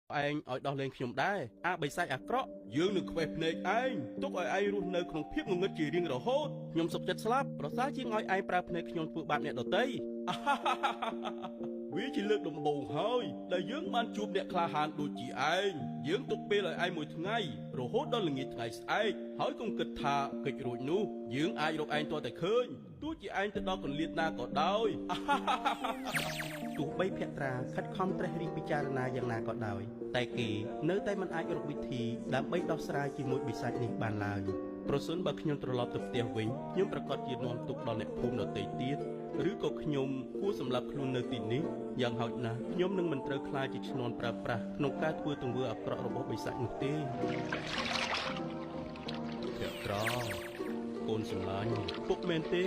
anh ở đó lên nhom đai bày sai krọ dương được quẹt nệ anh túc ở ai luôn nơi không phiếp ngưng chỉ riêng rồi hốt nhom sụp chật slap rồi xa chỉ ngồi ai prap nệ nhom phụ bạn nè đầu tây quý chỉ lực đồng bầu hơi để dương man chụp nè kha hàn đôi chị anh dương túc bê lại ai mỗi ngày rồi hốt đó là nghỉ ngày ai hỏi công kịch thà kịch rồi nu dương ai rồi anh to tại khơi tôi chị anh từ đó còn liệt na còn đôiตูបីភក្ត្រាខិតខំត្រេះរិះពិចារណាយ៉ាងណាក៏ដោយតែគេនៅតែមិនអាចរកវិធីដើម្បីដោះស្រាយជាមួយបិសាចនេះបានឡើយប្រសិនបើខ្ញុំត្រឡប់ទៅផ្ទះវិញខ្ញុំប្រកាសជានាំទុកដល់អ្នកភូមិដទៃទៀតឬក៏ខ្ញុំគួរសម្លាប់ខ្លួននៅទីនេះយ៉ាងហោចណាស់ខ្ញុំនឹងមិនត្រូវខ្លាចជាឈ្នន់ប្រើប្រាស់ក្នុងការធ្វើទង្វើអាក្រក់របស់បិសាចនោះទេភក្ត្រាកូនសម្លាញ់ពុកមែនទេ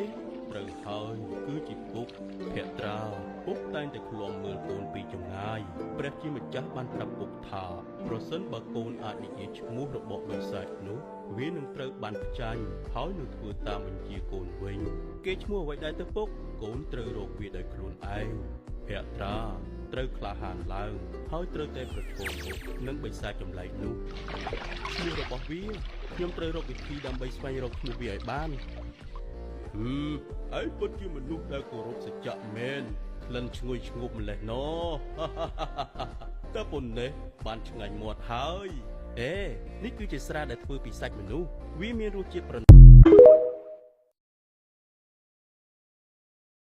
ត្រូវហើយគឺជាពុកភក្ត្រាពុកតែងតែឃ្លាំមើលកូនពីចម្ងាយព្រះជាម្ចាស់បានប្រាប់ពុកថាប្រសិនបើកូនអាចនិយាយឈ្មោះរបស់បិសាចនោះវានឹងត្រូវបានផ្ចាញ់ហើយនឹងធ្វើតាមបញ្ជាកូនវិញគេឈ្មោះអ្វីដែរទៅពុកកូនត្រូវរកវាដោយខ្លួនឯងភក្ត្រាត្រូវក្លាហានឡើងហើយត្រូវតែប្រឈមមុខនឹងបិសាចចម្លែកនោះឈ្មោះរបស់វាខ្ញុំត្រូវរកវិធីដើម្បីស្វែងរកឈ្មោះវាឲ្យបានឯងពិតជាមនុស្សដែលគោរពសច្ចៈមែនក្លិនឈ្ងុយឈ្ងប់ម្លេះណោតែប៉ុណ្ណេះបានឆ្ងាញ់មាត់ហើយនេះគឺជាស្រាដែលធ្វើពីសាច់មនុស្សវាមានរសជាតិប្រ